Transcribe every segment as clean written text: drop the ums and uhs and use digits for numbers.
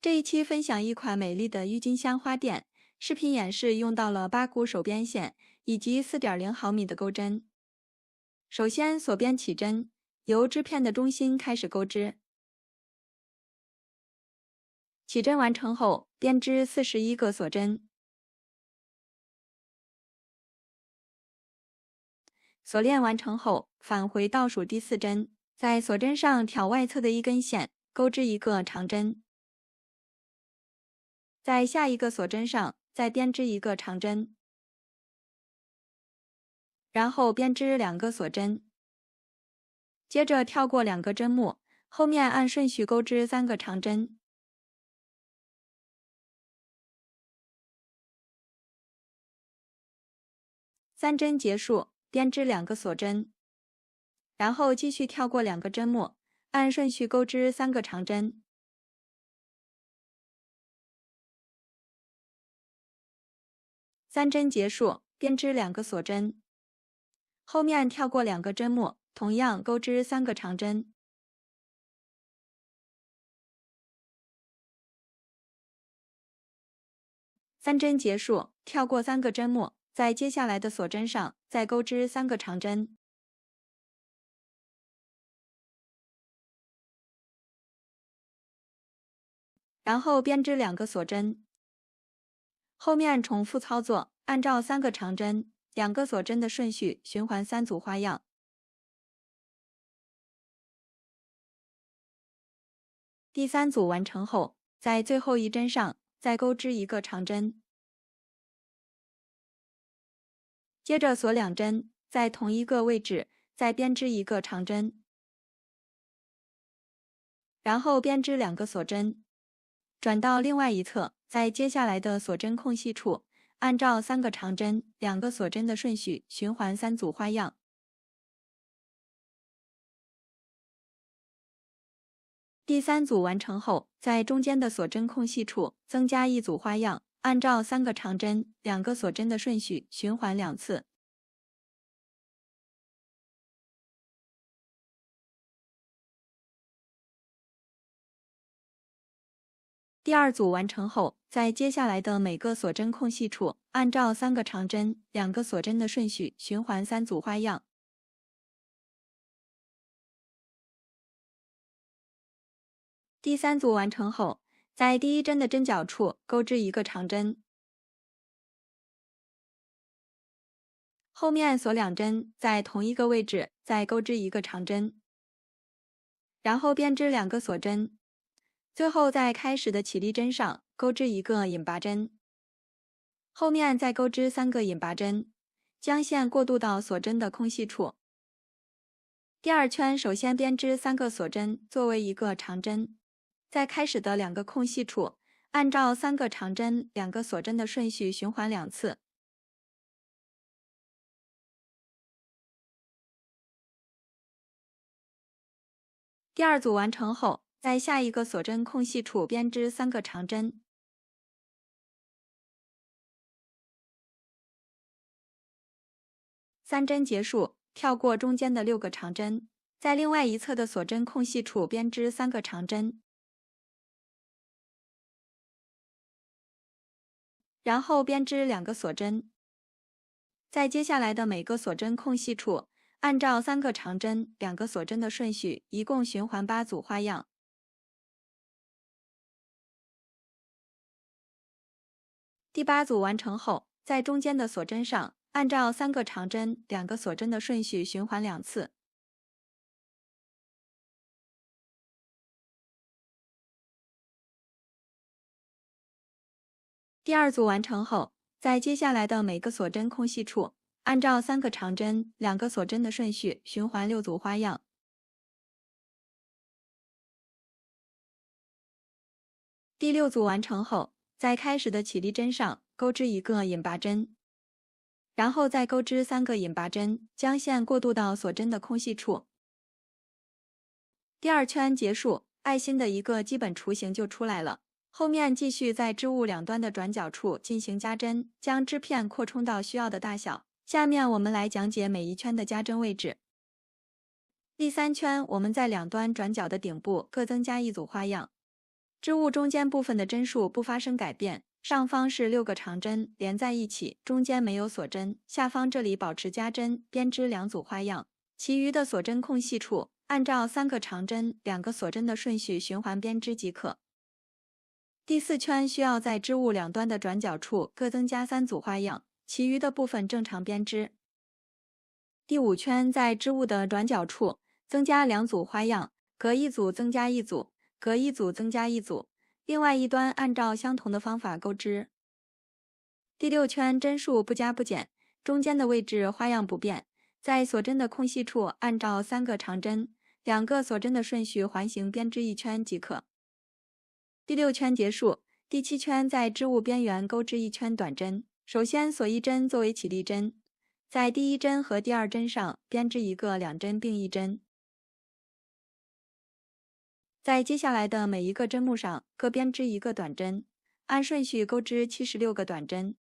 这一期分享一款美丽的郁金香花垫，视频演示用到了8股手边线以及4.0毫米的钩针。首先锁边起针，由织片的中心开始钩织。起针完成后，编织41个锁针。锁链完成后，返回倒数第4针，在锁针上挑外侧的一根线，钩织一个长针。在下一个锁针上再编织一个长针，然后编织2个锁针。接着跳过2个针目，后面按顺序钩织3个长针。3针结束，编织2个锁针，然后继续跳过2个针目，按顺序钩织3个长针。3针结束，编织2个锁针，后面跳过2个针目，同样钩织3个长针。3针结束，跳过3个针目，在接下来的锁针上再钩织3个长针。然后编织2个锁针，后面重复操作，按照3个长针、2个锁针的顺序循环3组花样。第3组完成后，在最后一针上再钩织一个长针，接着锁2针，在同一个位置再编织一个长针，然后编织2个锁针。转到另外一侧，在接下来的锁针空隙处，按照3个长针、2个锁针的顺序循环3组花样。第3组完成后，在中间的锁针空隙处增加一组花样，按照3个长针、2个锁针的顺序循环2次。第2组完成后，在接下来的每个锁针空隙处，按照3个长针、2个锁针的顺序循环3组花样。第3组完成后，在第1针的针脚处钩织一个长针，后面锁2针，在同一个位置再钩织一个长针，然后编织2个锁针，最后在开始的起立针上钩织一个引拔针，后面再钩织3个引拔针，将线过渡到锁针的空隙处。第2圈首先编织3个锁针作为一个长针，在开始的2个空隙处，按照3个长针、2个锁针的顺序循环2次。第2组完成后，在下一个锁针空隙处编织3个长针，3针结束，跳过中间的6个长针，在另外一侧的锁针空隙处编织3个长针，然后编织2个锁针，在接下来的每个锁针空隙处，按照3个长针、2个锁针的顺序，一共循环8组花样。第8组完成后，在中间的锁针上，按照3个长针、2个锁针的顺序循环2次。第2组完成后，在接下来的每个锁针空隙处，按照3个长针、2个锁针的顺序循环6组花样。第6组完成后，在开始的起立针上钩织一个引拔针，然后再钩织3个引拔针，将线过渡到锁针的空隙处。第2圈结束，爱心的一个基本雏形就出来了。后面继续在织物两端的转角处进行加针，将织片扩充到需要的大小。下面我们来讲解每一圈的加针位置。第3圈，我们在两端转角的顶部各增加一组花样。织物中间部分的针数不发生改变，上方是6个长针连在一起，中间没有锁针，下方这里保持加针，编织2组花样。其余的锁针空隙处，按照3个长针、2个锁针的顺序循环编织即可。第4圈需要在织物两端的转角处各增加3组花样，其余的部分正常编织。第5圈在织物的转角处增加2组花样，隔一组增加一组，隔一组增加一组，另外一端按照相同的方法钩织。第6圈针数不加不减，中间的位置花样不变，在锁针的空隙处按照3个长针、2个锁针的顺序环形编织1圈即可。第6圈结束，第7圈在织物边缘钩织1圈短针，首先锁1针作为起立针，在第1针和第2针上编织一个2针并1针。在接下来的每一个针目上各编织1个短针，按顺序钩织76个短针。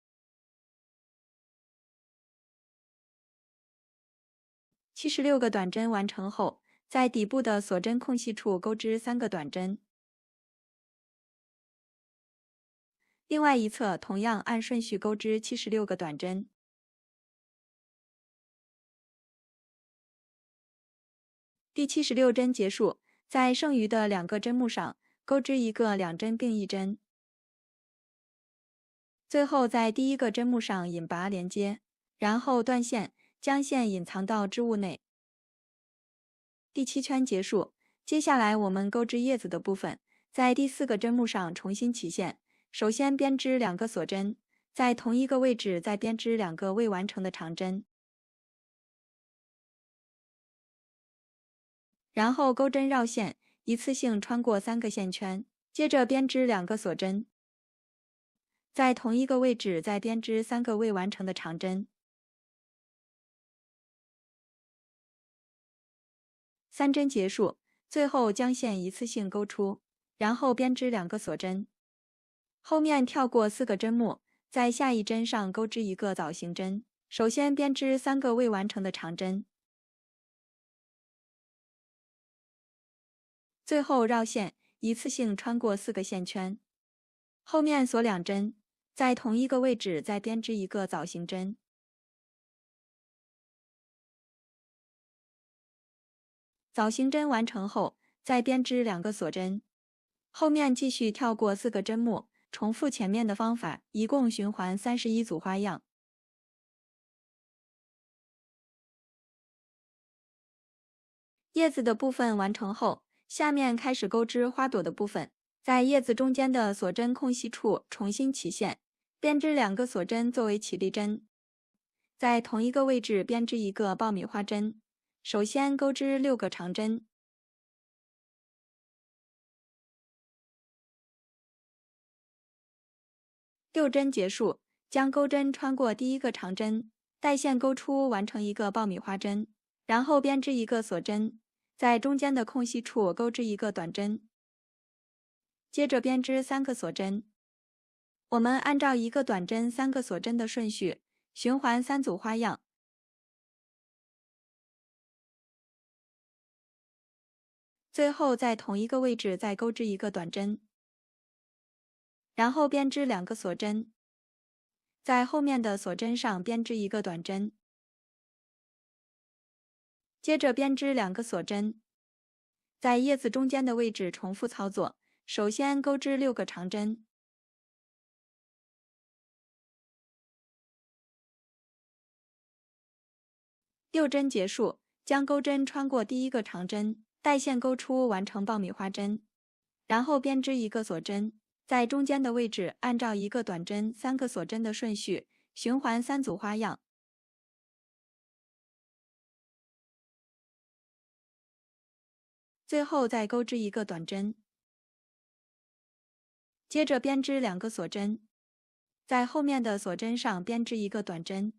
76个短针完成后，在底部的锁针空隙处钩织3个短针。另外一侧同样按顺序钩织76个短针。第76针结束，在剩余的2个针目上钩织一个2针并1针。最后在第1个针目上引拔连接，然后断线，将线隐藏到织物内。第7圈结束，接下来我们钩织叶子的部分，在第4个针目上重新起线，首先编织2个锁针，在同一个位置再编织2个未完成的长针，然后钩针绕线，一次性穿过3个线圈，接着编织2个锁针，在同一个位置再编织3个未完成的长针。3针结束，最后将线一次性钩出，然后编织2个锁针。后面跳过4个针目，在下一针上钩织一个枣形针，首先编织3个未完成的长针，最后绕线，一次性穿过4个线圈。后面锁2针，在同一个位置再编织一个枣形针。枣形针完成后，再编织2个锁针。后面继续跳过4个针目，重复前面的方法，一共循环31组花样。叶子的部分完成后，下面开始钩织花朵的部分。在叶子中间的锁针空隙处重新起线，编织2个锁针作为起立针，在同一个位置编织一个爆米花针。首先钩织6个长针，6针结束，将钩针穿过第1个长针，带线钩出，完成一个爆米花针，然后编织一个锁针，在中间的空隙处钩织一个短针，接着编织3个锁针。我们按照1个短针3个锁针的顺序循环3组花样。最后在同一个位置再钩织一个短针，然后编织2个锁针，在后面的锁针上编织一个短针，接着编织2个锁针，在叶子中间的位置重复操作，首先钩织6个长针，6针结束，将钩针穿过第1个长针，带线钩出，完成爆米花针，然后编织一个锁针，在中间的位置按照1个短针3个锁针的顺序循环3组花样。最后再钩织一个短针，接着编织2个锁针，在后面的锁针上编织一个短针，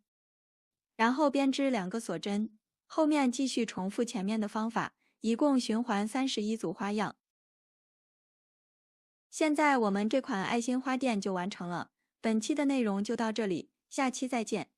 然后编织2个锁针，后面继续重复前面的方法，一共循环31组花样。现在我们这款爱心花垫就完成了，本期的内容就到这里，下期再见。